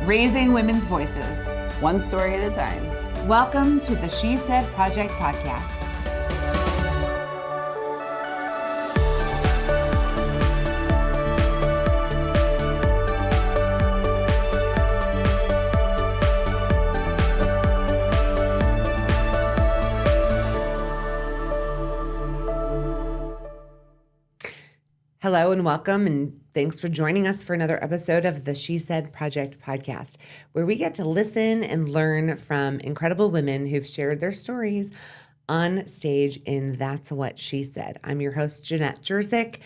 raising women's voices. One story at a time. Welcome to the She Said Project podcast. Hello and welcome, and thanks for joining us for another episode of the She Said Project podcast, where we get to listen and learn from incredible women who've shared their stories on stage in That's What She Said. I'm your host, Jeanette Jersick,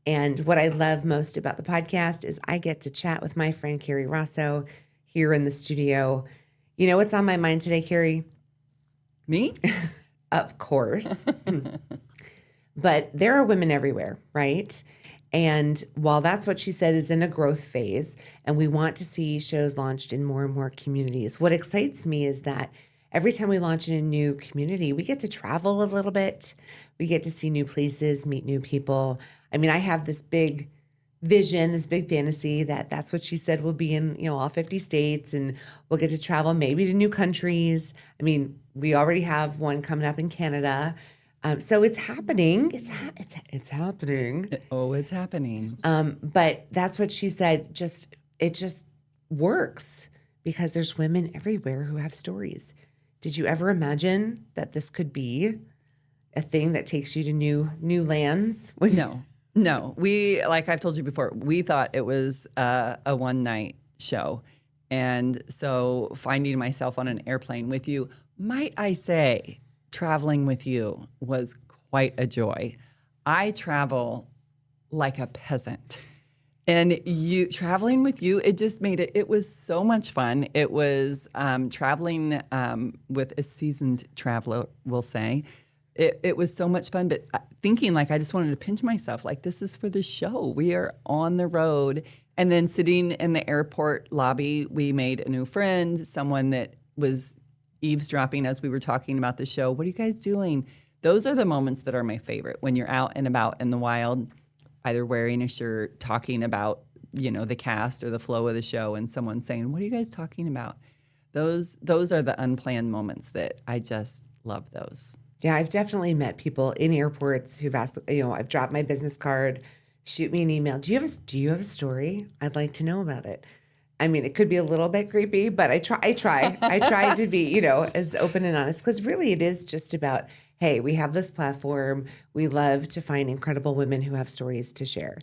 and what I love most about the podcast is I get to chat with my friend, Carrie Rosso, here in the studio. You know what's on my mind today, Carrie? Me? Of course. But there are women everywhere, right? And while That's What She Said is in a growth phase, and we want to see shows launched in more and more communities, what excites me is that every time we launch in a new community, we get to travel a little bit. We get to see new places, meet new people. I mean, I have this big vision, this big fantasy that That's What She Said will be in, all 50 states, and we'll get to travel maybe to new countries. I mean, we already have one coming up in Canada. So it's happening. It's happening. Oh, it's happening. But That's What She Said. It just works because there's women everywhere who have stories. Did you ever imagine that this could be a thing that takes you to new lands? No. We, like I've told you before, we thought it was a one-night show. And so finding myself on an airplane with you, might I say, traveling with you was quite a joy. I travel like a peasant. And traveling with you, it just made it was so much fun. It was traveling with a seasoned traveler, we'll say. It was so much fun, but thinking like I just wanted to pinch myself, like this is for the show. We are on the road. And then sitting in the airport lobby, we made a new friend, someone that was eavesdropping as we were talking about the show. What are you guys doing? Those are the moments that are my favorite, when you're out and about in the wild, either wearing a shirt, talking about, the cast or the flow of the show, and someone saying, what are you guys talking about? Those are the unplanned moments that I just love those. Yeah, I've definitely met people in airports who've asked, I've dropped my business card, shoot me an email. Do you have a story? I'd like to know about it. I mean, it could be a little bit creepy, but I try to be, as open and honest, because really it is just about, hey, we have this platform. We love to find incredible women who have stories to share.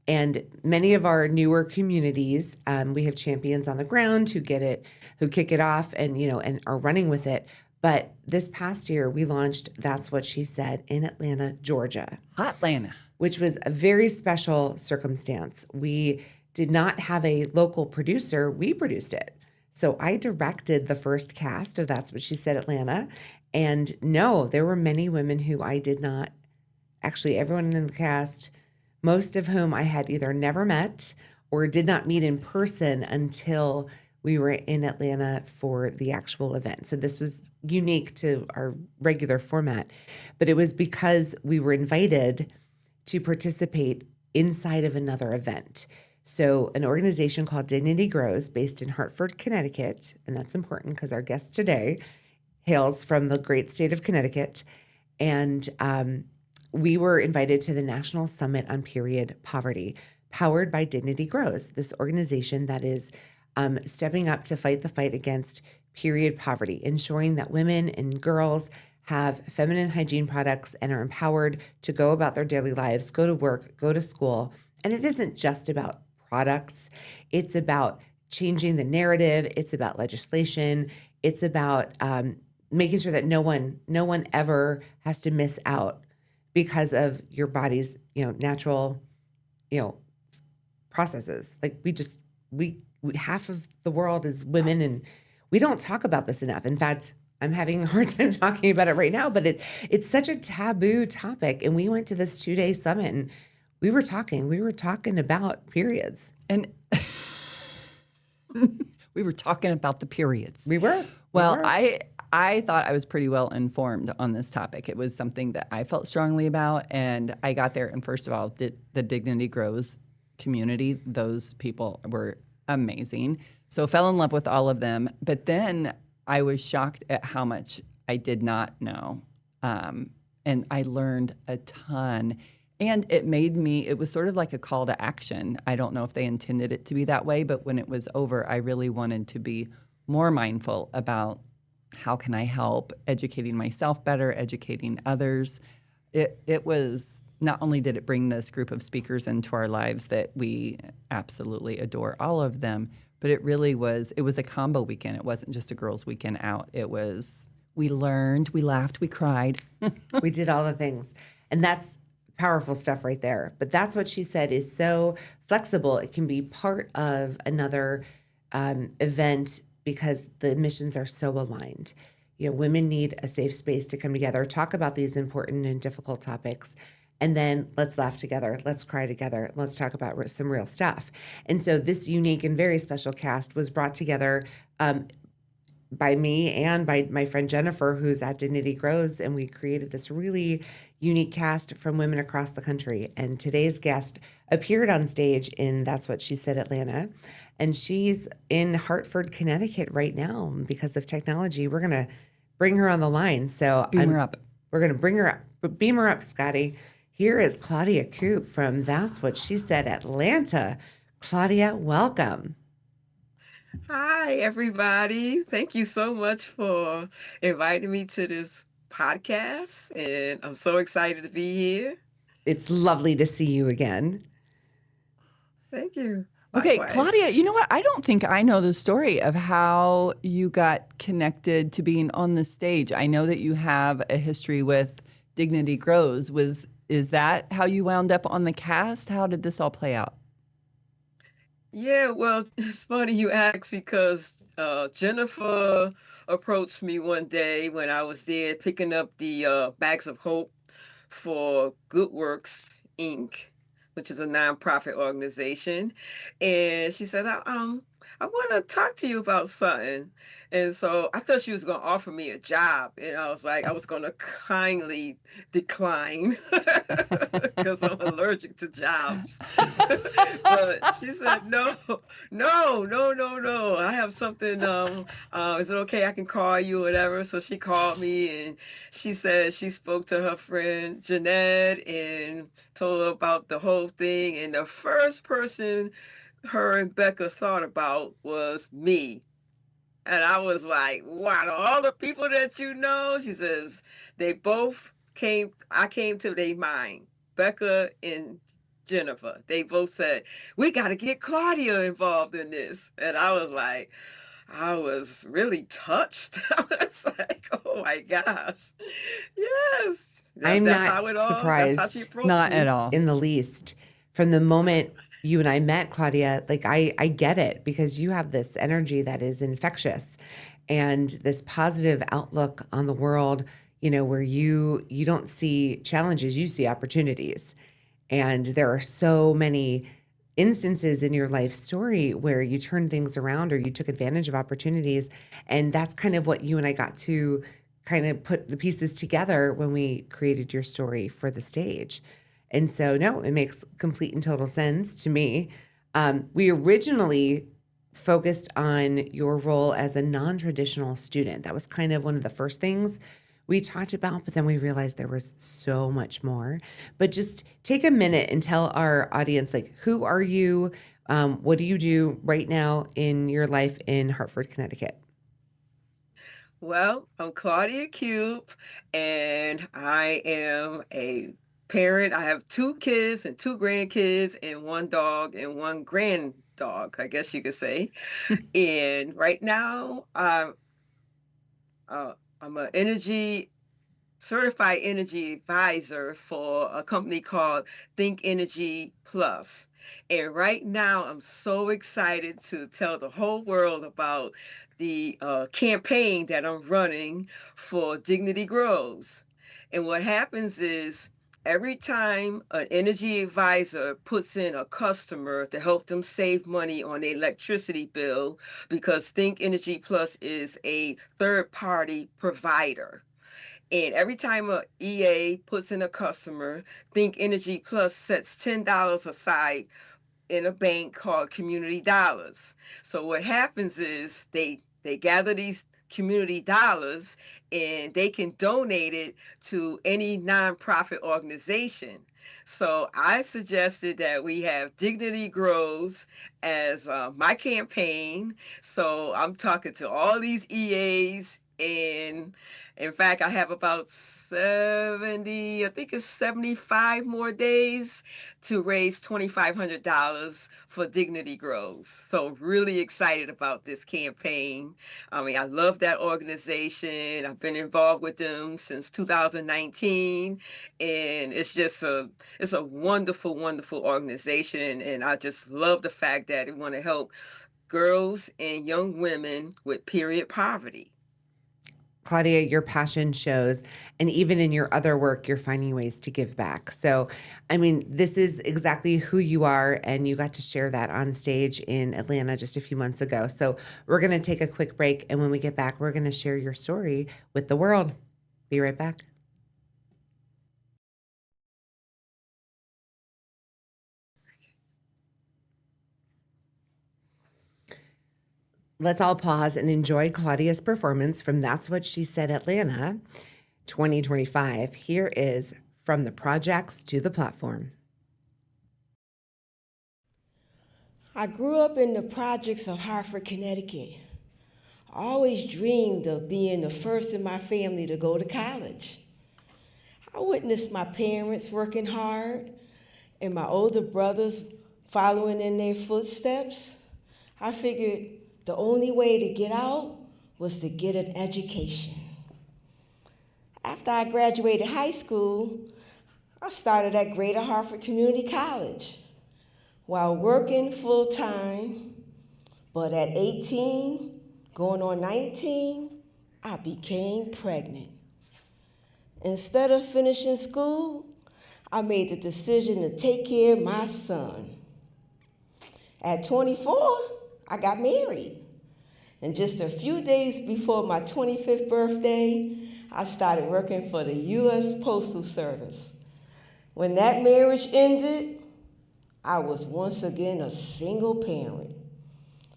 And many of our newer communities, we have champions on the ground who kick it off and, and are running with it. But this past year, we launched That's What She Said in Atlanta, Georgia. Hotlanta. Which was a very special circumstance. We did not have a local producer. We produced it. So I directed the first cast of That's What She Said Atlanta. And no, there were many women who I did not, actually everyone in the cast, most of whom I had either never met or did not meet in person until we were in Atlanta for the actual event. So this was unique to our regular format, but it was because we were invited to participate inside of another event. So an organization called Dignity Grows, based in Hartford, Connecticut, and that's important because our guest today hails from the great state of Connecticut, and we were invited to the National Summit on Period Poverty, powered by Dignity Grows, this organization that is stepping up to fight the fight against period poverty, ensuring that women and girls have feminine hygiene products and are empowered to go about their daily lives, go to work, go to school. And it isn't just about products. It's about changing the narrative. It's about legislation. It's about making sure that no one ever has to miss out because of your body's, natural, processes. Like we half of the world is women, and we don't talk about this enough. In fact, I'm having a hard time talking about it right now, but it's such a taboo topic. And we went to this 2-day summit, and we were talking about periods. And we were talking about the periods. We were. Well, I thought I was pretty well informed on this topic. It was something that I felt strongly about, and I got there. And first of all, the Dignity Grows community, those people were amazing. So fell in love with all of them. But then I was shocked at how much I did not know. And I learned a ton. And it was sort of like a call to action. I don't know if they intended it to be that way, but when it was over, I really wanted to be more mindful about how can I help educating myself better, educating others. It was, not only did it bring this group of speakers into our lives that we absolutely adore, all of them, but it was a combo weekend. It wasn't just a girls' weekend out. We learned, we laughed, we cried. We did all the things. And that's powerful stuff right there. But that's what she said is so flexible. It can be part of another event because the missions are so aligned. Women need a safe space to come together, talk about these important and difficult topics, and then let's laugh together, let's cry together, let's talk about some real stuff. And so this unique and very special cast was brought together by me and by my friend Jennifer, who's at Dignity Grows, and we created this really unique cast from women across the country. And today's guest appeared on stage in That's What She Said Atlanta, and she's in Hartford, Connecticut right now because of technology. We're going to bring her on the line. So Beam her up. We're going to bring her up. Beam her up, Scotty. Here is Claudia Cupe from That's What She Said Atlanta. Claudia, welcome. Hi, everybody. Thank you so much for inviting me to this podcast, and I'm so excited to be here. It's lovely to see you again. Thank you. Okay, Likewise. Claudia, you know what? I don't think I know the story of how you got connected to being on the stage. I know that you have a history with Dignity Grows. Is that how you wound up on the cast? How did this all play out? Yeah, well, it's funny you ask because Jennifer approached me one day when I was there picking up the bags of hope for Good Works Inc., which is a nonprofit organization. And she said, I want to talk to you about something. And so I thought she was going to offer me a job. And I was like, I was going to kindly decline because I'm allergic to jobs. But she said, no, no, no, no, no. I have something. Is it okay? I can call you, whatever. So she called me and she said she spoke to her friend Jeanette and told her about the whole thing. And the first person her and Becca thought about was me. And I was like, wow, all the people that you know, she says, I came to their mind, Becca and Jennifer. They both said, we got to get Claudia involved in this. And I was really touched. I was like, oh my gosh. Yes. I'm That's not how it all, surprised. That's how she approached Not me. at all. In the least. From the moment you and I met, Claudia, like I get it because you have this energy that is infectious and this positive outlook on the world, where you don't see challenges, you see opportunities. And there are so many instances in your life story where you turned things around or you took advantage of opportunities. And that's kind of what you and I got to kind of put the pieces together when we created your story for the stage. And so, no, it makes complete and total sense to me. We originally focused on your role as a non-traditional student. That was kind of one of the first things we talked about, but then we realized there was so much more. But just take a minute and tell our audience, like, who are you? What do you do right now in your life in Hartford, Connecticut? Well, I'm Claudia Cupe, and I am a parent. I have 2 kids and 2 grandkids, and 1 dog and 1 granddog, I guess you could say. And right now, I'm a certified energy advisor for a company called Think Energy Plus. And right now, I'm so excited to tell the whole world about the campaign that I'm running for Dignity Grows. And what happens is every time an energy advisor puts in a customer to help them save money on their electricity bill, because Think Energy Plus is a third party provider. And every time a EA puts in a customer, Think Energy Plus sets $10 aside in a bank called Community Dollars. So what happens is they gather these community dollars and they can donate it to any nonprofit organization. So I suggested that we have Dignity Grows as my campaign. So I'm talking to all these EAs, and in fact, I have about 70, I think it's 75 more days to raise $2,500 for Dignity Grows. So really excited about this campaign. I mean, I love that organization. I've been involved with them since 2019, and it's a wonderful, wonderful organization. And I just love the fact that they want to help girls and young women with period poverty. Claudia, your passion shows, and even in your other work, you're finding ways to give back. So, I mean, this is exactly who you are, and you got to share that on stage in Atlanta just a few months ago. So we're going to take a quick break, and when we get back, we're going to share your story with the world. Be right back. Let's all pause and enjoy Claudia's performance from That's What She Said Atlanta 2025. Here is From the Projects to the Platform. I grew up in the projects of Hartford, Connecticut. I always dreamed of being the first in my family to go to college. I witnessed my parents working hard and my older brothers following in their footsteps. I figured the only way to get out was to get an education. After I graduated high school, I started at Greater Hartford Community College while working full-time, but at 18, going on 19, I became pregnant. Instead of finishing school, I made the decision to take care of my son. At 24, I got married. And just a few days before my 25th birthday, I started working for the U.S. Postal Service. When that marriage ended, I was once again a single parent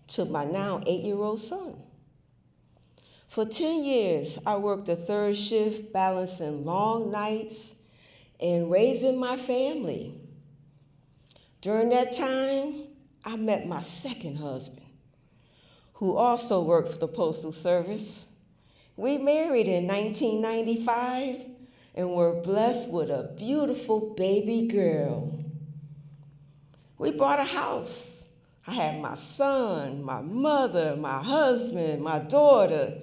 to my now 8-year-old son. For 10 years, I worked a third shift, balancing long nights and raising my family. During that time, I met my second husband, who also worked for the Postal Service. We married in 1995 and were blessed with a beautiful baby girl. We bought a house. I had my son, my mother, my husband, my daughter,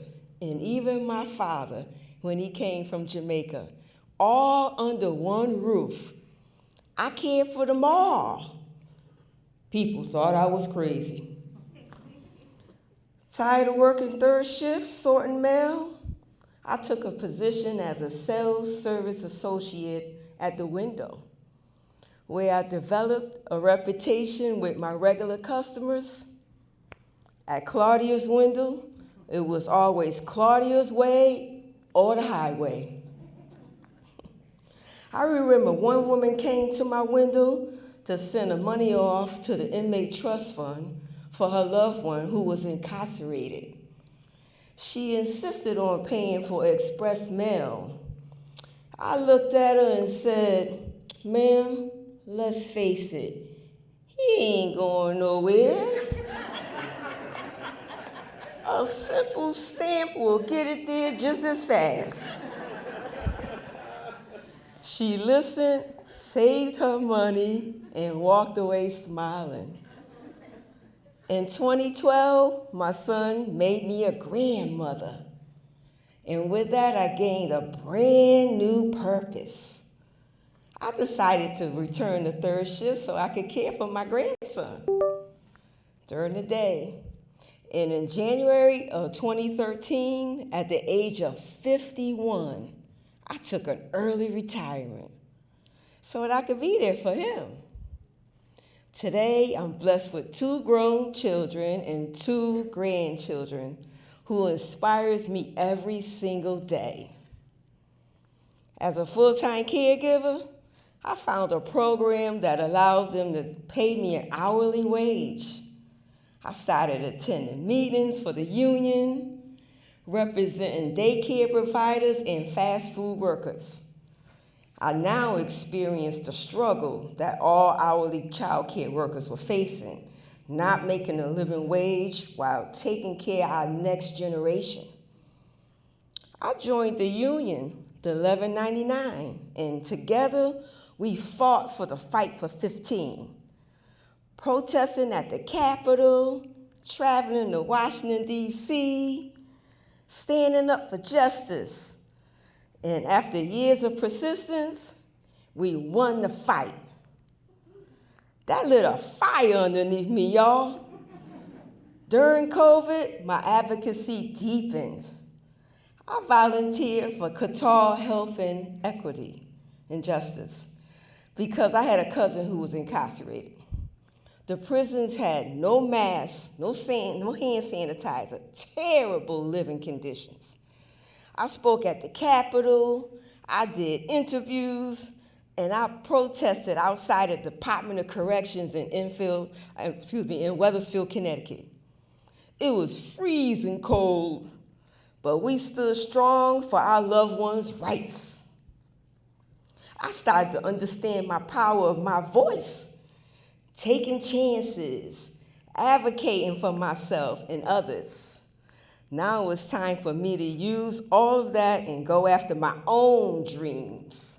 and even my father when he came from Jamaica, all under one roof. I cared for them all. People thought I was crazy. Tired of working third shift, sorting mail, I took a position as a sales service associate at the window, where I developed a reputation with my regular customers. At Claudia's window, it was always Claudia's way or the highway. I remember one woman came to my window to send the money off to the inmate trust fund for her loved one who was incarcerated. She insisted on paying for express mail. I looked at her and said, "Ma'am, let's face it, he ain't going nowhere. A simple stamp will get it there just as fast." She listened, saved her money, and walked away smiling. In 2012, my son made me a grandmother. And with that, I gained a brand new purpose. I decided to return to third shift so I could care for my grandson during the day. And in January of 2013, at the age of 51, I took an early retirement so that I could be there for him. Today, I'm blessed with 2 grown children and 2 grandchildren who inspires me every single day. As a full-time caregiver, I found a program that allowed them to pay me an hourly wage. I started attending meetings for the union, representing daycare providers and fast food workers. I now experience the struggle that all hourly child care workers were facing, not making a living wage while taking care of our next generation. I joined the union, the 1199, and together we fought for the fight for 15, protesting at the Capitol, traveling to Washington, D.C., standing up for justice. And after years of persistence, we won the fight. That lit a fire underneath me, y'all. During COVID, my advocacy deepened. I volunteered for Qatar Health and Equity and Justice because I had a cousin who was incarcerated. The prisons had no masks, no hand sanitizer, terrible living conditions. I spoke at the Capitol, I did interviews, and I protested outside the Department of Corrections in Wethersfield, Connecticut. It was freezing cold, but we stood strong for our loved ones' rights. I started to understand my power of my voice, taking chances, advocating for myself and others. Now it was time for me to use all of that and go after my own dreams.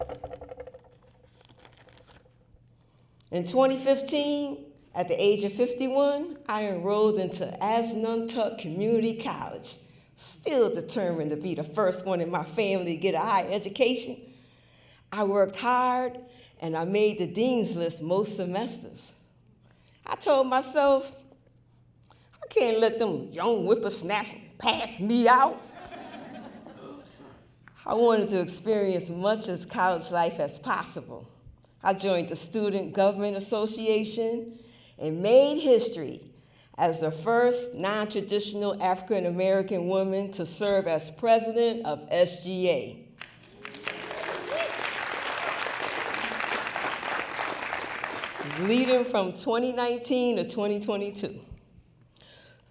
In 2015, at the age of 51, I enrolled into Asnuntuck Community College, still determined to be the first one in my family to get a higher education. I worked hard, and I made the dean's list most semesters. I told myself, I can't let them young whippersnappers pass me out. I wanted to experience as much as college life as possible. I joined the Student Government Association and made history as the first non-traditional African-American woman to serve as president of SGA. Leading from 2019 to 2022.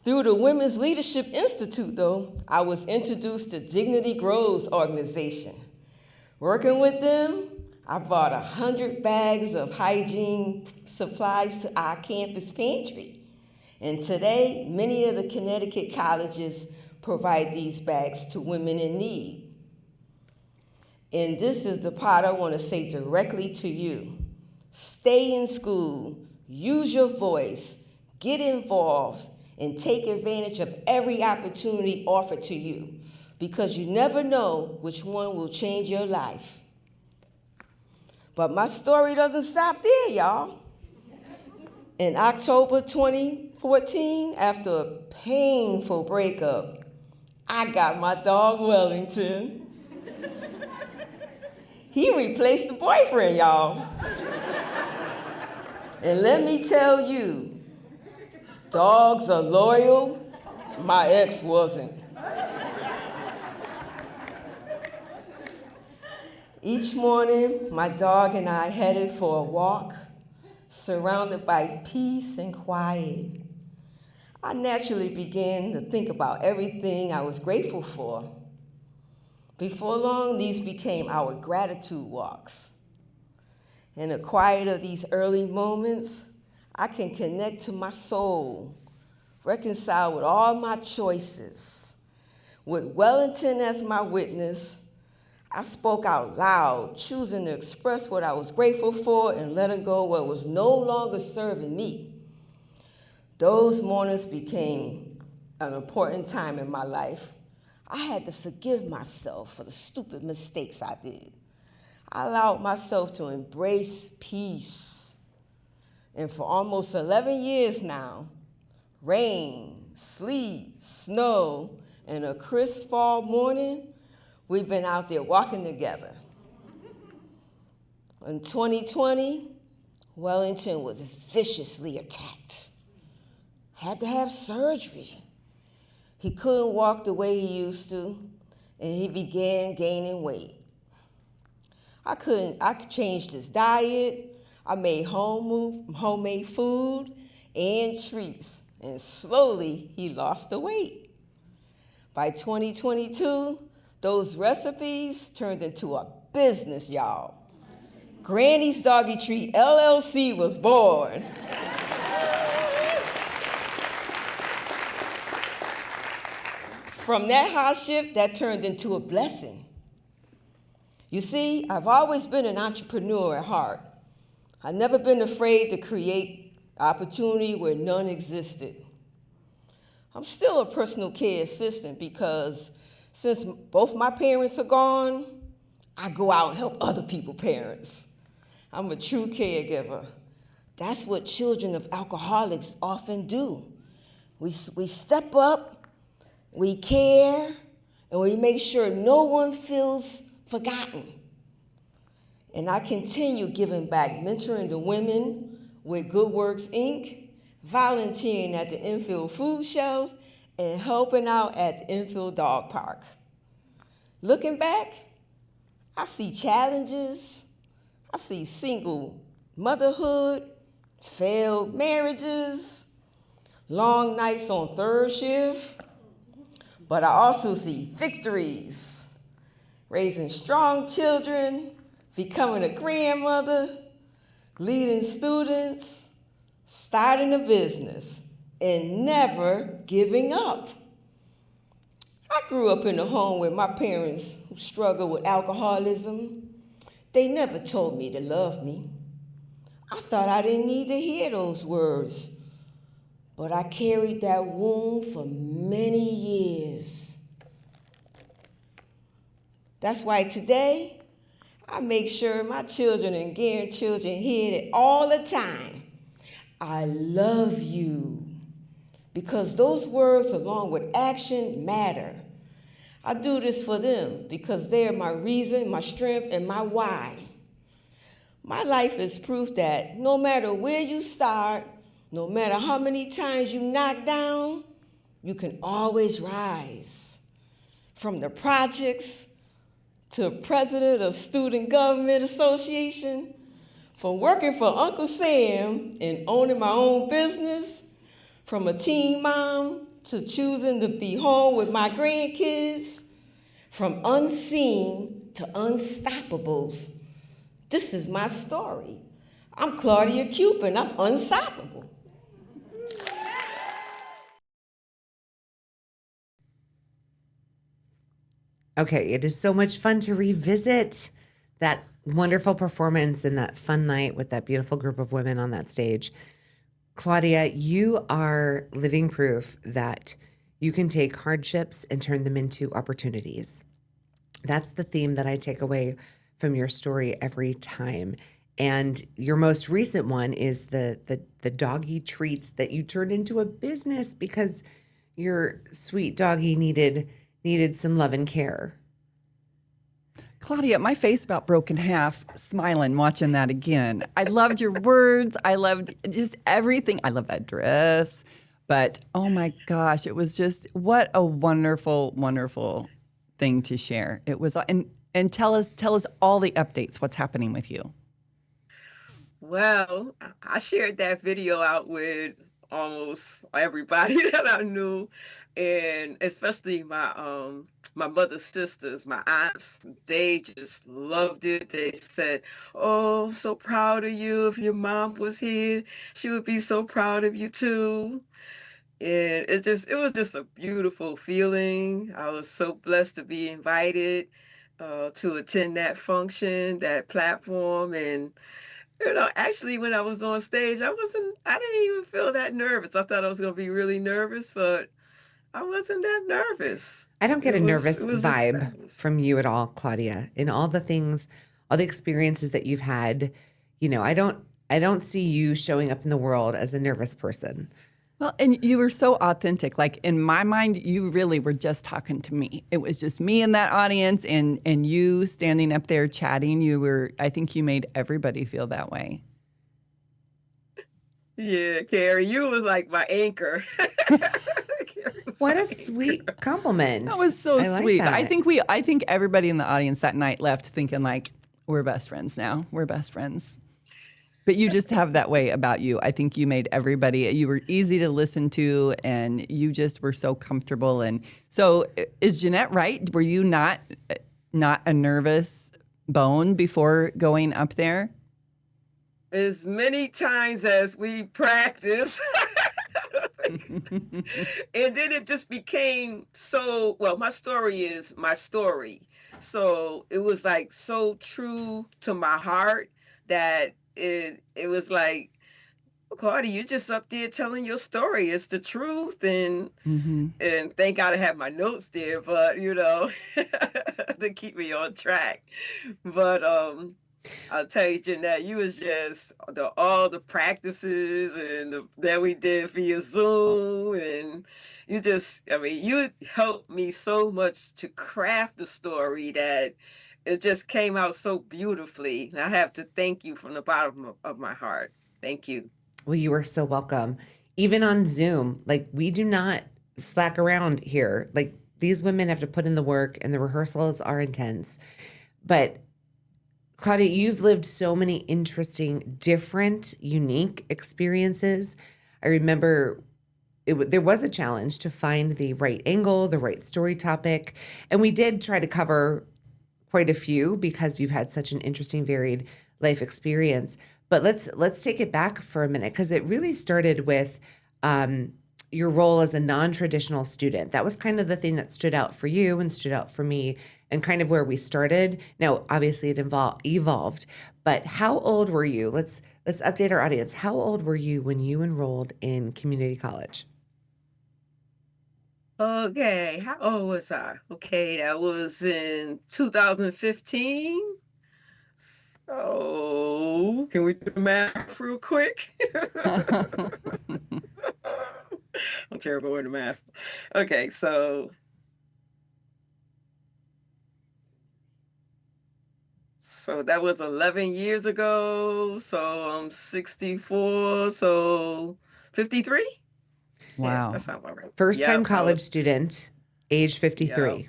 Through the Women's Leadership Institute, though, I was introduced to Dignity Grows organization. Working with them, I bought 100 bags of hygiene supplies to our campus pantry. And today, many of the Connecticut colleges provide these bags to women in need. And this is the part I want to say directly to you. Stay in school, use your voice, get involved, and take advantage of every opportunity offered to you, because you never know which one will change your life. But my story doesn't stop there, y'all. In October 2014, after a painful breakup, I got my dog Wellington. He replaced the boyfriend, y'all. And let me tell you, dogs are loyal. My ex wasn't. Each morning, my dog and I headed for a walk, surrounded by peace and quiet. I naturally began to think about everything I was grateful for. Before long, these became our gratitude walks. In the quiet of these early moments, I can connect to my soul, reconcile with all my choices. With Wellington as my witness, I spoke out loud, choosing to express what I was grateful for and letting go what was no longer serving me. Those mornings became an important time in my life. I had to forgive myself for the stupid mistakes I did. I allowed myself to embrace peace. And for almost 11 years now, rain, sleet, snow, and a crisp fall morning, we've been out there walking together. In 2020, Wellington was viciously attacked. Had to have surgery. He couldn't walk the way he used to, and he began gaining weight. I changed his diet. I made homemade food and treats. And slowly, he lost the weight. By 2022, those recipes turned into a business, y'all. Granny's Doggy Treat LLC was born. From that hardship, that turned into a blessing. You see, I've always been an entrepreneur at heart. I've never been afraid to create opportunity where none existed. I'm still a personal care assistant because since both my parents are gone, I go out and help other people's parents. I'm a true caregiver. That's what children of alcoholics often do. We step up, we care, and we make sure no one feels forgotten. And I continue giving back, mentoring the women with Good Works, Inc., volunteering at the Infield Food Shelf, and helping out at the Infield Dog Park. Looking back, I see challenges, I see single motherhood, failed marriages, long nights on third shift, but I also see victories, raising strong children, becoming a grandmother, leading students, starting a business, and never giving up. I grew up in a home where my parents who struggled with alcoholism, they never told me to love me. I thought I didn't need to hear those words, but I carried that wound for many years. That's why today, I make sure my children and grandchildren hear it all the time. I love you. Because those words, along with action, matter. I do this for them because they are my reason, my strength, and my why. My life is proof that no matter where you start, no matter how many times you knock down, you can always rise. From the projects to president of Student Government Association, from working for Uncle Sam and owning my own business, from a teen mom to choosing to be home with my grandkids, from unseen to unstoppables. This is my story. I'm Claudia Cupe and I'm unstoppable. Okay, it is so much fun to revisit that wonderful performance and that fun night with that beautiful group of women on that stage. Claudia, you are living proof that you can take hardships and turn them into opportunities. That's the theme that I take away from your story every time. And your most recent one is the doggy treats that you turned into a business because your sweet doggy needed some love and care. Claudia, my face about broke in half smiling watching that again. I loved your words. I loved just everything. I love that dress. But oh my gosh, it was just what a wonderful, wonderful thing to share. It was, and tell us all the updates. What's happening with you? Well, I shared that video out with almost everybody that I knew, and especially my mother's sisters, my aunts. They just loved it. They said, "Oh, so proud of you. If your mom was here, she would be so proud of you too." And it was just a beautiful feeling. I was so blessed to be invited to attend that function, that platform, and actually, when I was on stage, I didn't even feel that nervous. I thought I was going to be really nervous, but I wasn't that nervous. I don't get a nervous It was vibe fabulous. from you at all, Claudia. In all the things, all the experiences that you've had, I don't see you showing up in the world as a nervous person. Well, and you were so authentic. Like in my mind, you really were just talking to me. It was just me in that audience and you standing up there chatting. I think you made everybody feel that way. Yeah, Carrie, you was like my anchor. What a sweet compliment. That was so I like sweet. that. I think everybody in the audience that night left thinking like, We're best friends now. We're best friends. But you just have that way about you. I think you made everybody, you were easy to listen to, and you just were so comfortable. And so is Jeanette right? Were you not a nervous bone before going up there? As many times as we practiced. And then it just became so, well, my story is my story. So it was like so true to my heart that it was like, Claudia, you're just up there telling your story. It's the truth. And thank God I have my notes there, but to keep me on track. But I'll tell you, Jeanette, you was just all the practices that we did via Zoom, and you helped me so much to craft the story that it just came out so beautifully. And I have to thank you from the bottom of my heart. Thank you. Well, you are so welcome. Even on Zoom, like, we do not slack around here. Like, these women have to put in the work, and the rehearsals are intense. But Claudia, you've lived so many interesting, different, unique experiences. I remember there was a challenge to find the right angle, the right story topic. And we did try to cover quite a few because you've had such an interesting, varied life experience. But let's take it back for a minute, because it really started with your role as a non-traditional student. That was kind of the thing that stood out for you and stood out for me, and kind of where we started. Now, obviously, it evolved. But how old were you? Let's update our audience. How old were you when you enrolled in community college? Okay, how old was I? Okay, that was in 2015. So, can we do the math real quick? I'm terrible with the math. Okay, so that was 11 years ago. So I'm 64. So 53. Wow. Yeah, that sounds about right. First time Yep, college student, age 53.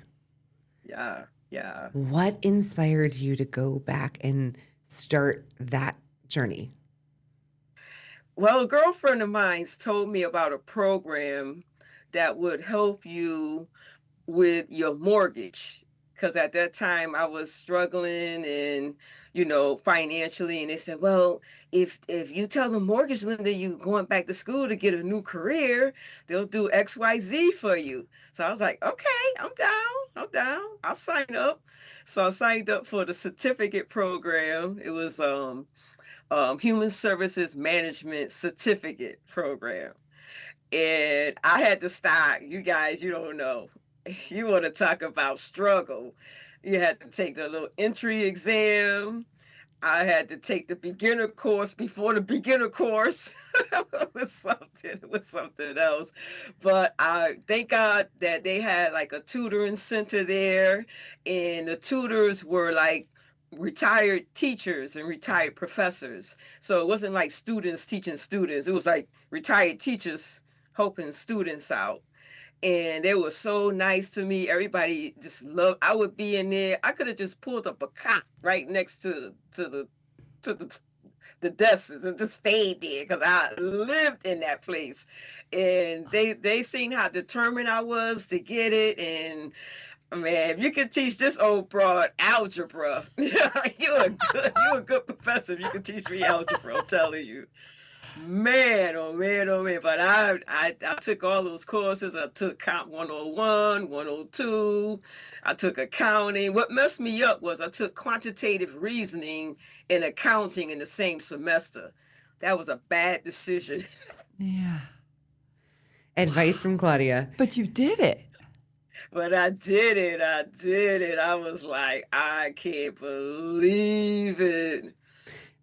Yeah. What inspired you to go back and start that journey? Well, a girlfriend of mine told me about a program that would help you with your mortgage, because at that time I was struggling and financially, and they said, well, if you tell the mortgage lender you going back to school to get a new career, they'll do XYZ for you. So I was like, okay, I'm down, I'll sign up. So I signed up for the certificate program. It was human services management certificate program. And I had to start. You guys, you don't know. You want to talk about struggle. You had to take the little entry exam. I had to take the beginner course before the beginner course. It was something else. But I thank God that they had like a tutoring center there, and the tutors were like retired teachers and retired professors. So it wasn't like students teaching students. It was like retired teachers helping students out. And they were so nice to me. Everybody just loved. I would be in there. I could have just pulled up a cot right next to the desks and just stayed there, because I lived in that place. And they seen how determined I was to get it. And man, if you could teach this old broad algebra, you're a good professor. If you could teach me algebra, I'm telling you. Man, oh man, oh man. But I took all those courses. I took Comp 101, 102. I took accounting. What messed me up was I took quantitative reasoning and accounting in the same semester. That was a bad decision. Yeah. Advice from Claudia. But you did it. But I did it. I was like, I can't believe it.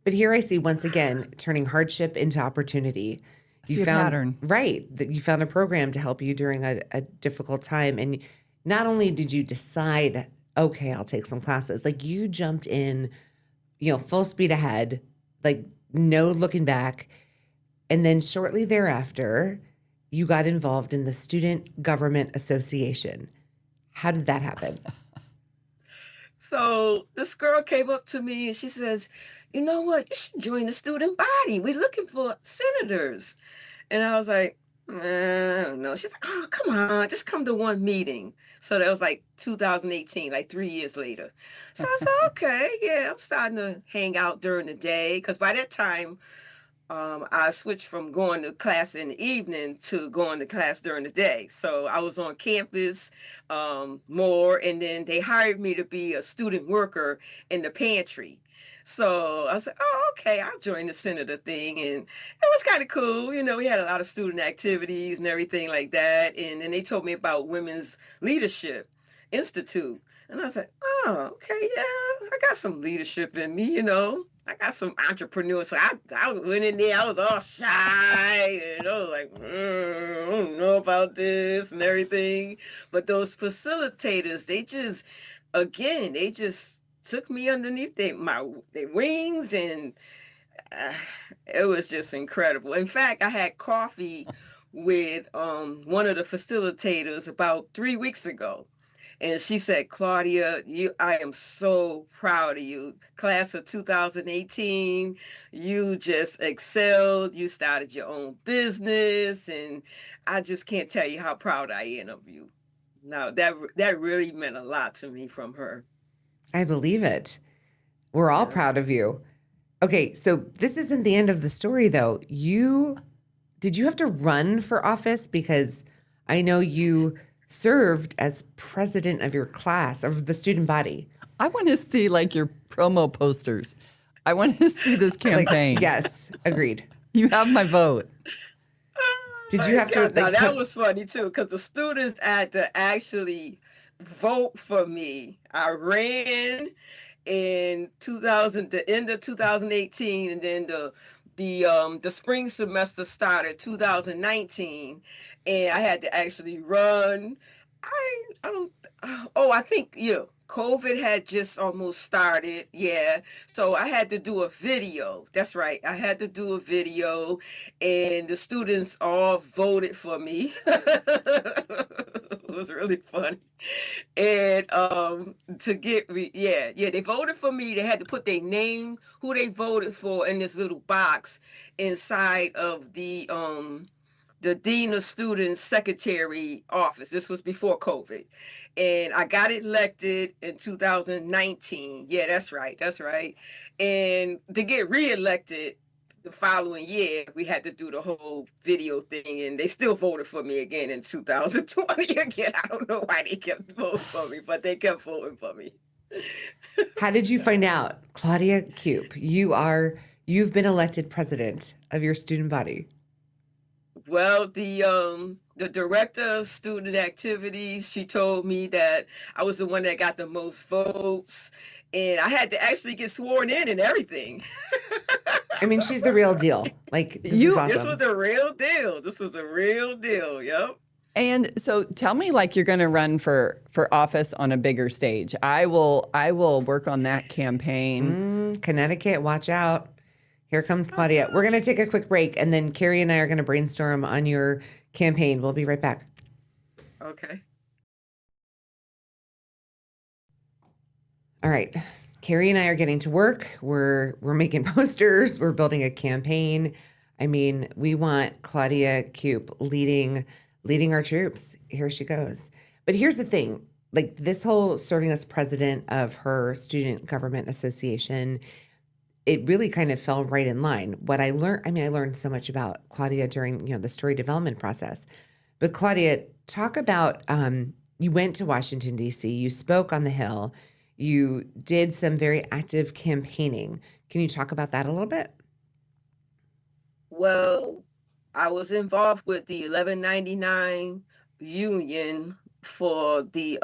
But here I see, once again, turning hardship into opportunity. You found a pattern. Right. That you found a program to help you during a difficult time. And not only did you decide, okay, I'll take some classes, like, you jumped in, full speed ahead, like, no looking back. And then shortly thereafter, you got involved in the Student Government Association. How did that happen? So this girl came up to me and she says, you know what? You should join the student body. We're looking for senators. And I was like, I don't know. She's like, oh, come on, just come to one meeting. So that was like 2018, like 3 years later. So I said, okay, yeah, I'm starting to hang out during the day. Because by that time, I switched from going to class in the evening to going to class during the day. So I was on campus more, and then they hired me to be a student worker in the pantry. So I said, oh, okay, I'll join the senator thing. And it was kind of cool. You know, we had a lot of student activities and everything like that. And then they told me about Women's Leadership Institute. And I was like, oh, okay, yeah, I got some leadership in me, you know. I got some entrepreneurs. So I went in there, I was all shy, and I was like, I don't know about this and everything. But those facilitators, they just took me underneath their wings, and uh, it was just incredible. In fact, I had coffee with one of the facilitators about 3 weeks ago. And she said, Claudia, I am so proud of you. Class of 2018, you just excelled. You started your own business. And I just can't tell you how proud I am of you. No, that really meant a lot to me from her. I believe it. We're all Yeah. proud of you. Okay, so this isn't the end of the story, though. Did you have to run for office? Because I know you served as president of your class, of the student body. I want to see like your promo posters. I want to see this campaign. Yes, agreed. You have my vote. Did you have to, Now like, that put- was funny too, because the students had to actually vote for me. I ran in the end of 2018, and then the spring semester started 2019, and I had to actually run. I don't. Oh, I think COVID had just almost started. Yeah, so I had to do a video. That's right. I had to do a video, and the students all voted for me. It was really funny. And they voted for me. They had to put their name, who they voted for, in this little box inside of the dean of students secretary office. This was before COVID. And I got elected in 2019. Yeah, that's right. That's right. And to get reelected the following year, we had to do the whole video thing, and they still voted for me again in 2020 again. I don't know why they kept voting for me, but they kept voting for me. how did you find out? Claudia Cupe, you've been elected president of your student body. Well, the director of student activities, she told me that I was the one that got the most votes, and I had to actually get sworn in and everything. I mean, she's the real deal. Like, this is You- awesome. This was the real deal. This was the real deal. Yep. And so tell me like you're going to run for office on a bigger stage. I will work on that campaign. Connecticut, watch out. Here comes Claudia. We're going to take a quick break, and then Carrie and I are going to brainstorm on your campaign. We'll be right back. Okay. All right. Carrie and I are getting to work. We're making posters. We're building a campaign. I mean, we want Claudia Cupe leading our troops. Here she goes. But here's the thing. Like, this whole serving as president of her student government association, it really kind of fell right in line. What I learned so much about Claudia during, the story development process. But Claudia, talk about, you went to Washington, D.C., you spoke on the Hill, you did some very active campaigning. Can you talk about that a little bit? Well, I was involved with the 1199 union for the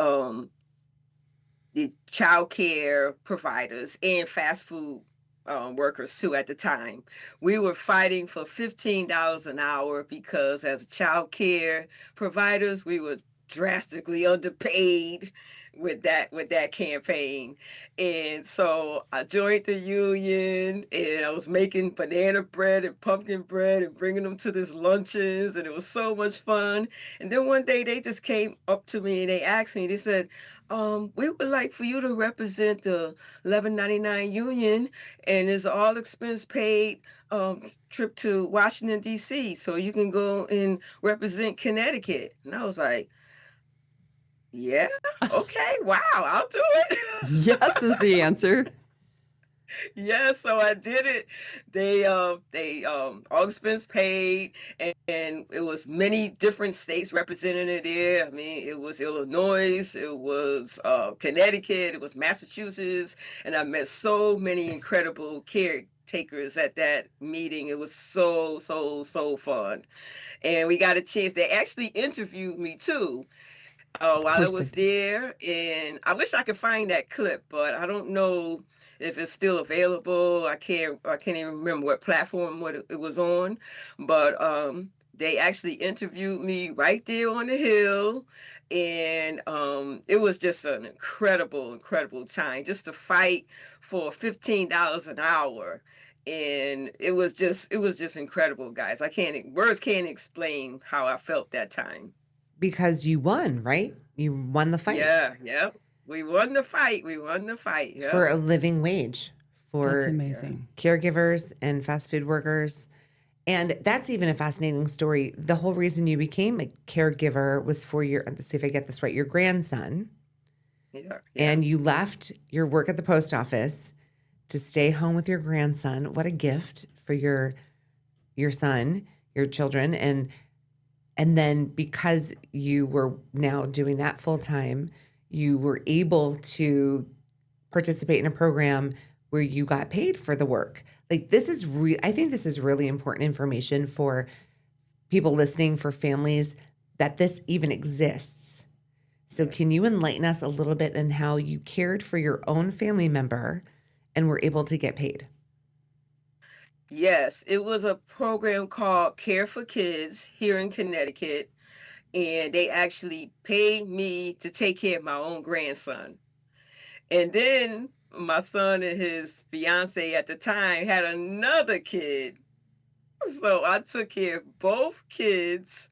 child care providers and fast food workers too at the time. We were fighting for $15 an hour because as child care providers, we were drastically underpaid with that campaign. And so I joined the union, and I was making banana bread and pumpkin bread and bringing them to this luncheons, and it was so much fun. And then one day they just came up to me and they asked me, they said, we would like for you to represent the 1199 union, and it's all expense paid trip to Washington, D.C., so you can go and represent Connecticut. And I was like, yeah, okay, wow, I'll do it. Yes is the answer. Yeah, so I did it. They all expense paid, and it was many different states represented there. I mean, it was Illinois, it was Connecticut, it was Massachusetts, and I met so many incredible caretakers at that meeting. It was so fun, and we got a chance. They actually interviewed me too. Of While I course they was did. there, and I wish I could find that clip, but I don't know if it's still available. I can't even remember what platform it was on, but they actually interviewed me right there on the Hill, and it was just an incredible time just to fight for $15 an hour. And it was just incredible, guys. Words can't explain how I felt that time. Because you won, right? You won the fight Yeah, yep. We won the fight. We won the fight. for Yep. a living wage That's for amazing. caregivers and fast food workers. And that's even a fascinating story. The whole reason you became a caregiver was for let's see if I get this right, your grandson. Yeah. Yeah. And you left your work at the post office to stay home with your grandson. What a gift for your son, your children. And then because you were now doing that full time, you were able to participate in a program where you got paid for the work. Like I think this is really important information for people listening, for families, that this even exists. So can you enlighten us a little bit in how you cared for your own family member and were able to get paid? Yes, it was a program called Care for Kids here in Connecticut, and they actually paid me to take care of my own grandson. And then my son and his fiance at the time had another kid. So I took care of both kids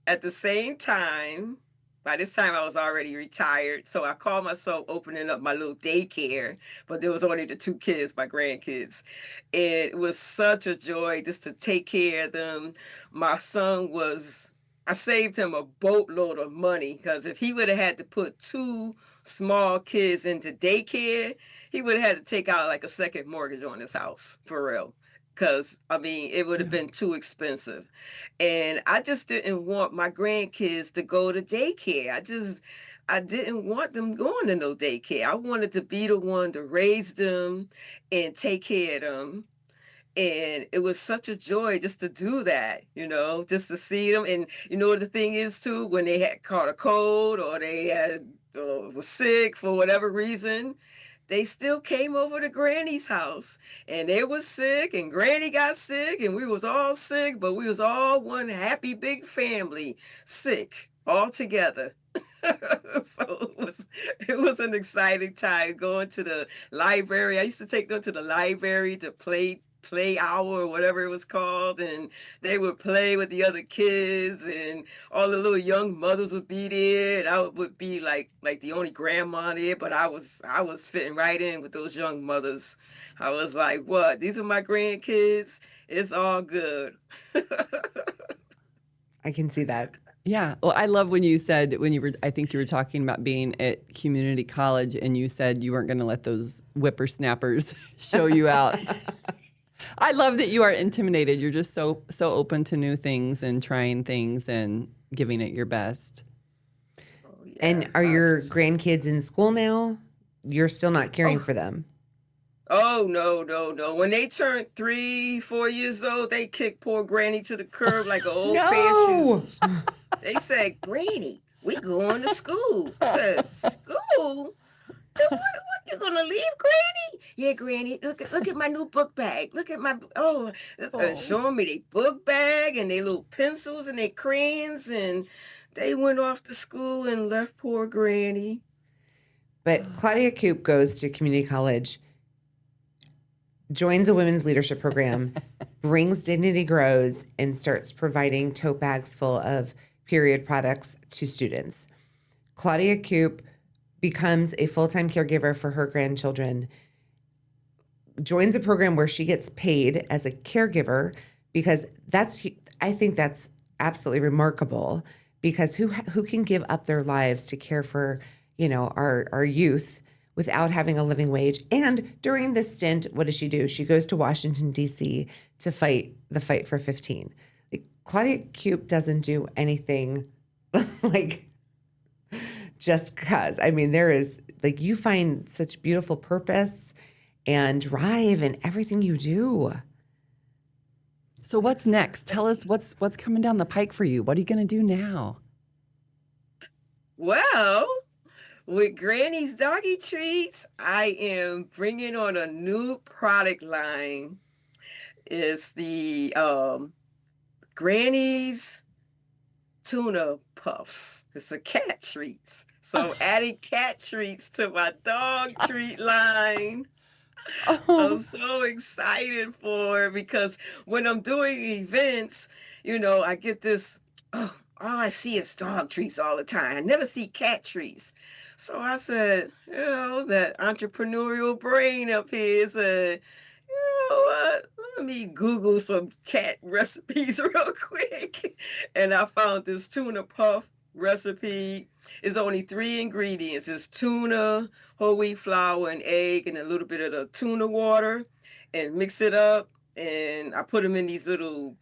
at the same time. By this time, I was already retired, so I called myself opening up my little daycare. But there was only the two kids, my grandkids, and it was such a joy just to take care of them. My son was. I saved him a boatload of money because if he would have had to put two small kids into daycare, he would have had to take out like a second mortgage on his house for real. Because I mean, it would have Yeah. been too expensive. And I just didn't want my grandkids to go to daycare. I didn't want them going to no daycare. I wanted to be the one to raise them and take care of them. And it was such a joy just to do that, just to see them. And the thing is too, when they had caught a cold or they had was sick for whatever reason, they still came over to Granny's house, and they was sick, and Granny got sick, and we was all sick, but we was all one happy big family, sick all together. So it was an exciting time going to the library. I used to take them to the library to play hour or whatever it was called, and they would play with the other kids, and all the little young mothers would be there, and I would be like the only grandma there, but I was fitting right in with those young mothers. I was like, what, these are my grandkids, it's all good. I can see that. Yeah. Well, I love when you said, I think you were talking about being at community college and you said you weren't going to let those whippersnappers show you out. I love that you are intimidated. You're just so open to new things and trying things and giving it your best. Oh, yeah. And are your grandkids in school now? You're still not caring Oh, for them. oh, no. When they turned 3, 4 years old, they kicked poor Granny to the curb like an old pair of No. shoes. They said, Granny, we going to school. I said, school? What you gonna leave, Granny? Yeah, Granny. Look at my new book bag. Look at my Oh. showing me their book bag and their little pencils and their crayons, and they went off to school and left poor Granny. But Claudia Cupe goes to community college, joins a women's leadership program, brings Dignity Grows, and starts providing tote bags full of period products to students. Claudia Cupe becomes a full-time caregiver for her grandchildren, joins a program where she gets paid as a caregiver, because I think that's absolutely remarkable, because who can give up their lives to care for, our youth without having a living wage? And during this stint, what does she do? She goes to Washington, D.C. to fight the fight for 15. Like, Claudia Cupe doesn't do anything like just because. I mean, there is, like, you find such beautiful purpose and drive in everything you do. So what's next? Tell us what's coming down the pike for you. What are you going to do now? Well, with Granny's Doggy Treats, I am bringing on a new product line. It's the Granny's Tuna Puffs. It's a cat treats. So I'm adding cat treats to my dog treat line. I'm so excited for it, because when I'm doing events, I get this, all I see is dog treats all the time. I never see cat treats. So I said, that entrepreneurial brain up here said, you know what? Let me Google some cat recipes real quick. And I found this tuna puff recipe. It's only 3 ingredients. It's tuna, whole wheat flour, and egg, and a little bit of the tuna water, and mix it up. And I put them in these little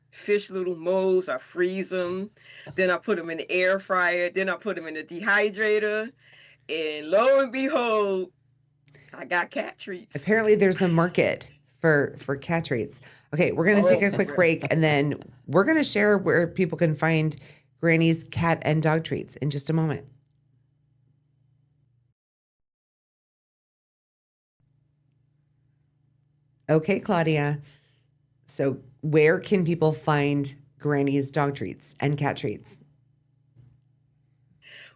molds. I freeze them. Then I put them in the air fryer. Then I put them in the dehydrator. And lo and behold, I got cat treats. Apparently there's a market for cat treats. Okay, we're going to take a quick break, and then we're going to share where people can find Granny's cat and dog treats in just a moment. Okay, Claudia. So where can people find Granny's dog treats and cat treats?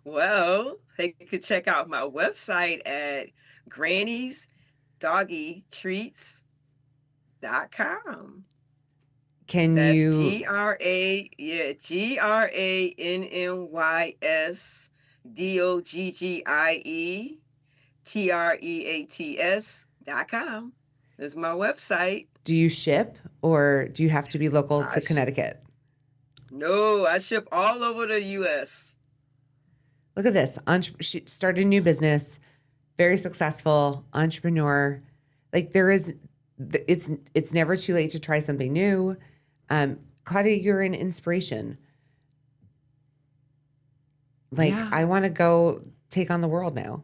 Well, they could check out my website at grannysdoggystreats.com. Can That's you GrannysDoggieTreats.com. That's my website. do you ship, or do you have to be local to I Connecticut? No, I ship all over the U.S. Look at this. She started a new business, very successful entrepreneur. Like, it's never too late to try something new. Claudia, you're an inspiration. Like, Yeah. I want to go take on the world now.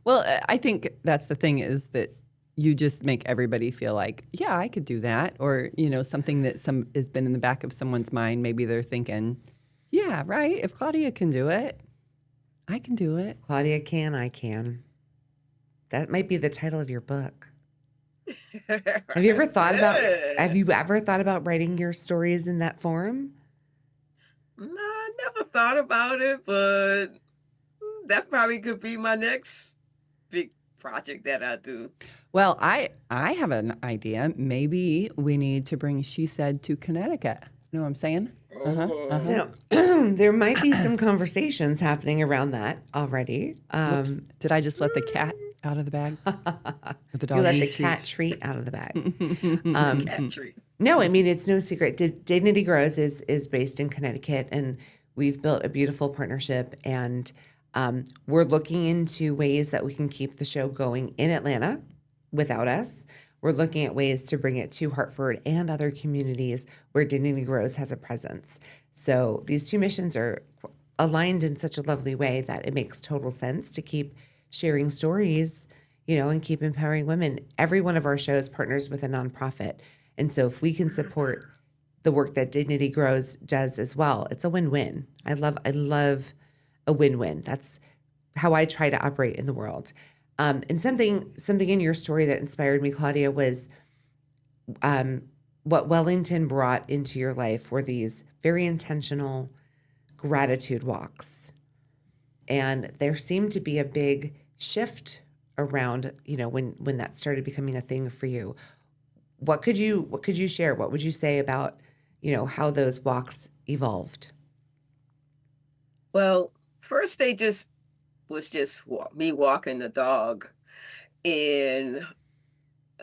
Well, I think that's the thing, is that you just make everybody feel like, yeah, I could do that. Or, something that has been in the back of someone's mind. Maybe they're thinking, yeah, right. If Claudia can do it, I can do it. Claudia can, I can. That might be the title of your book. Have you ever thought about writing your stories in that form? No, I never thought about it, but that probably could be my next big project that I do. Well, I have an idea. Maybe we need to bring She Said to Connecticut. You know what I'm saying? So there might be some conversations happening around that already. Whoops. Did I just let the cat out of the bag? Or the dog You let eat the treat? cat treat out of the bag. Cat treat. No, I mean, it's no secret. Dignity Grows is based in Connecticut, and we've built a beautiful partnership, and we're looking into ways that we can keep the show going in Atlanta without us. We're looking at ways to bring it to Hartford and other communities where Dignity Grows has a presence. So these two missions are aligned in such a lovely way that it makes total sense to keep sharing stories, and keep empowering women. Every one of our shows partners with a nonprofit. And so if we can support the work that Dignity Grows does as well, it's a win-win. I love a win-win. That's how I try to operate in the world. And something in your story that inspired me, Claudia, was what Wellington brought into your life were these very intentional gratitude walks. And there seemed to be a big shift around, when that started becoming a thing for you. What could you share? What would you say about, how those walks evolved? Well, first they just was just me walking the dog, and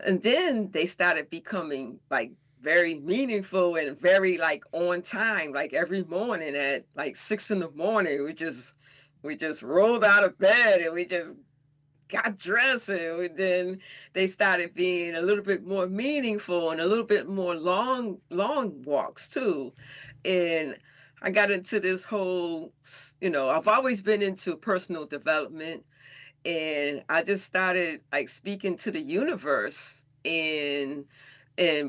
then they started becoming like very meaningful and very like on time. Like every morning at like 6 in the morning, we just rolled out of bed and we just got dressed, and then they started being a little bit more meaningful and a little bit more long walks too. And I got into this whole, I've always been into personal development, and I just started like speaking to the universe and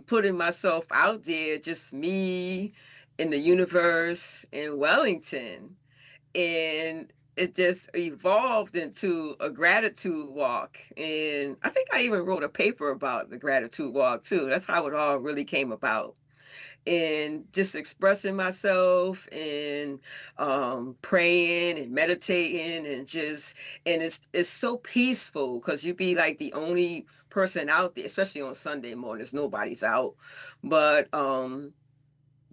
putting myself out there, just me in the universe in Wellington. And it just evolved into a gratitude walk. And I think I even wrote a paper about the gratitude walk too. That's how it all really came about. And just expressing myself and praying and meditating and it's so peaceful because you be like the only person out there, especially on Sunday mornings, nobody's out. But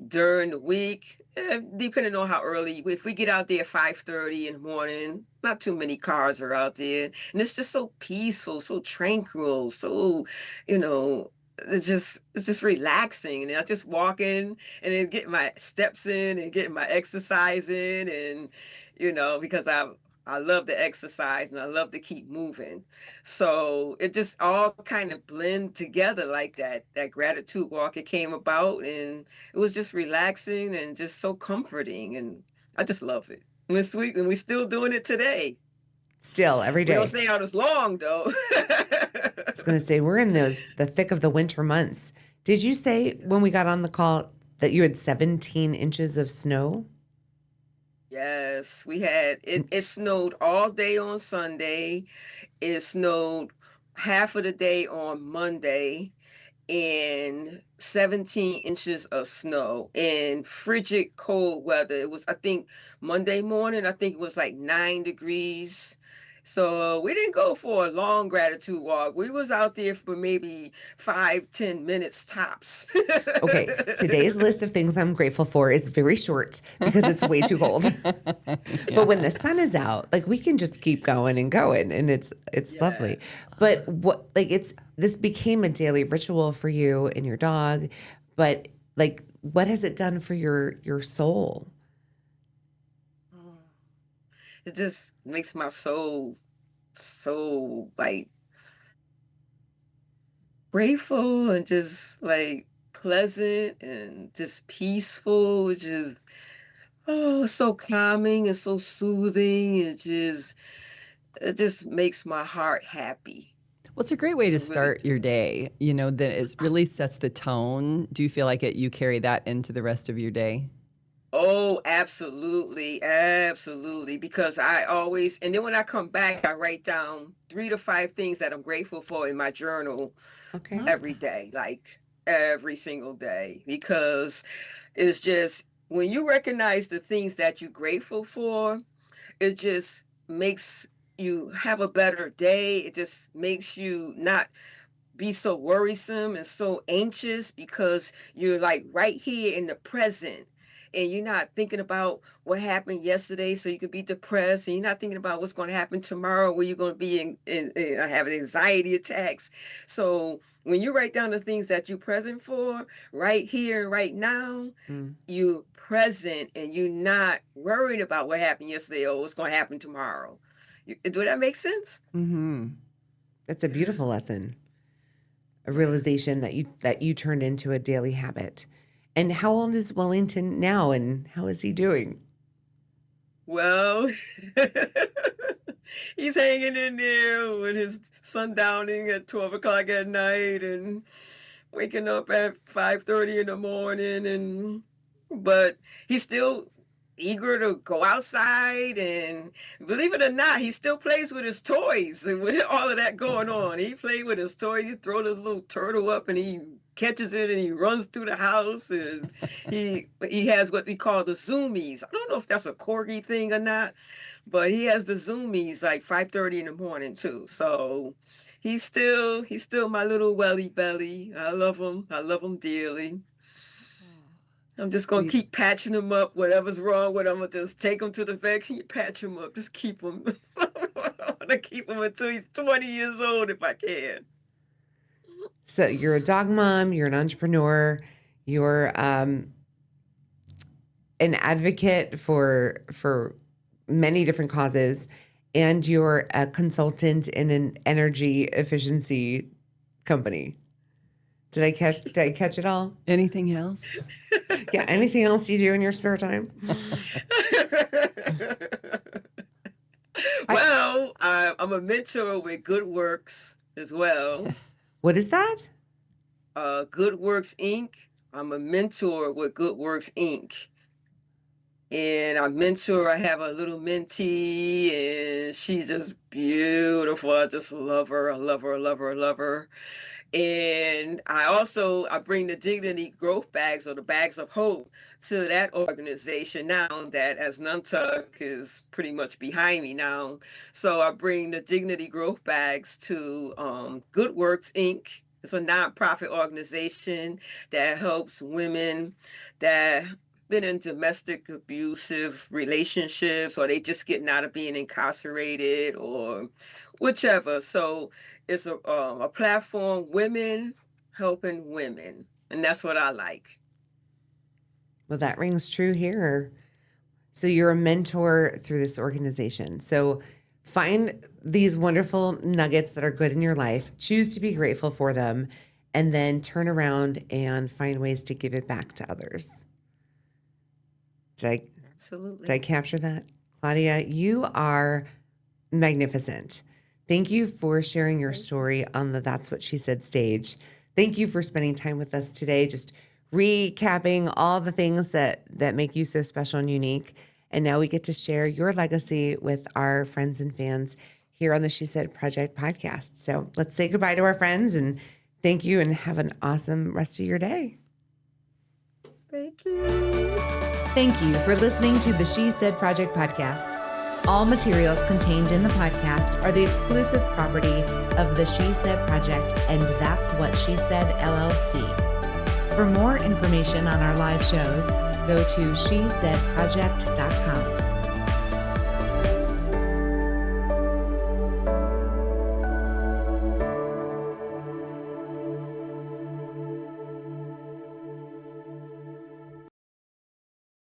during the week, depending on how early, if we get out there at 5:30 in the morning, not too many cars are out there, and it's just so peaceful, so tranquil, so, you know, it's just relaxing. And I just walk in and then get my steps in and get my exercise in, and because I love to exercise and I love to keep moving. So it just all kind of blend together like that. That gratitude walk, it came about, and it was just relaxing and just so comforting, and I just love it. And it's sweet, and we're still doing it today. Still every We day. don't stay out as long though. I was going to say, we're in the thick of the winter months. Did you say when we got on the call that you had 17 inches of snow? Yes, we had it. It snowed all day on Sunday. It snowed half of the day on Monday, and 17 inches of snow in frigid cold weather. It was, I think, Monday morning, I think it was like 9 degrees. So we didn't go for a long gratitude walk. We was out there for maybe 5, 10 minutes tops. Okay, today's list of things I'm grateful for is very short because it's way too cold. But when the sun is out, like we can just keep going and going, and it's lovely. But this became a daily ritual for you and your dog. But like, what has it done for your soul? It just makes my soul so like grateful and just like pleasant and just peaceful, which is so calming and so soothing. It just makes my heart happy. Well, it's a great way to It really start your day, that it really sets the tone. Do you feel like you carry that into the rest of your day? Oh, absolutely, absolutely. Because I always, and then when I come back, I write down 3 to 5 things that I'm grateful for in my journal Okay. every day, like every single day. Because it's just when you recognize the things that you're grateful for, it just makes you have a better day. It just makes you not be so worrisome and so anxious because you're like right here in the present, and you're not thinking about what happened yesterday so you could be depressed, and you're not thinking about what's going to happen tomorrow where you're going to be in having anxiety attacks. So when you write down the things that you're present for right here right now, you're present and you're not worried about what happened yesterday or what's going to happen tomorrow. Do that make sense? Mm-hmm. That's a beautiful lesson. A realization that you turned into a daily habit. And how old is Wellington now, and how is he doing? Well, he's hanging in there with his sundowning at 12 o'clock at night and waking up at 5:30 in the morning, but he's still eager to go outside, and believe it or not, he still plays with his toys. And with all of that going on, he played with his toys. He throw this little turtle up and he catches it and he runs through the house, and he has what we call the zoomies. I don't know if that's a corgi thing or not, but he has the zoomies like 5:30 in the morning too. So he's still my little welly belly. I love him. I love him dearly. I'm just gonna keep patching him up. Whatever's wrong with him, I'm gonna just take him to the vet. Can you patch him up? Just keep him. I want to keep him until he's 20 years old if I can. So you're a dog mom, you're an entrepreneur, you're an advocate for many different causes, and you're a consultant in an energy efficiency company. Did I catch it all? Anything else? Yeah. Anything else you do in your spare time? Well, I'm a mentor with Good Works as well. What is that? Good Works Inc. I'm a mentor with Good Works Inc. And I have a little mentee, and she's just beautiful. I just love her. I love her. I love her. I love her. And I bring the Dignity Growth Bags, or the Bags of Hope, to that organization now that, as Nuntuck is pretty much behind me now. So I bring the Dignity Growth Bags to Good Works Inc. It's a nonprofit organization that helps women that been in domestic abusive relationships, or they just getting out of being incarcerated, or whichever. So it's a platform, women helping women, and that's what I like. Well, that rings true here. So you're a mentor through this organization. So find these wonderful nuggets that are good in your life, choose to be grateful for them, and then turn around and find ways to give it back to others. Absolutely. Did I capture that? Claudia, you are magnificent. Thank you for sharing your story on the That's What She Said stage. Thank you for spending time with us today, just recapping all the things that make you so special and unique. And now we get to share your legacy with our friends and fans here on the She Said Project podcast. So let's say goodbye to our friends, and thank you, and have an awesome rest of your day. Thank you. Thank you for listening to the She Said Project podcast. All materials contained in the podcast are the exclusive property of the She Said Project and That's What She Said LLC. For more information on our live shows, go to shesaidproject.com.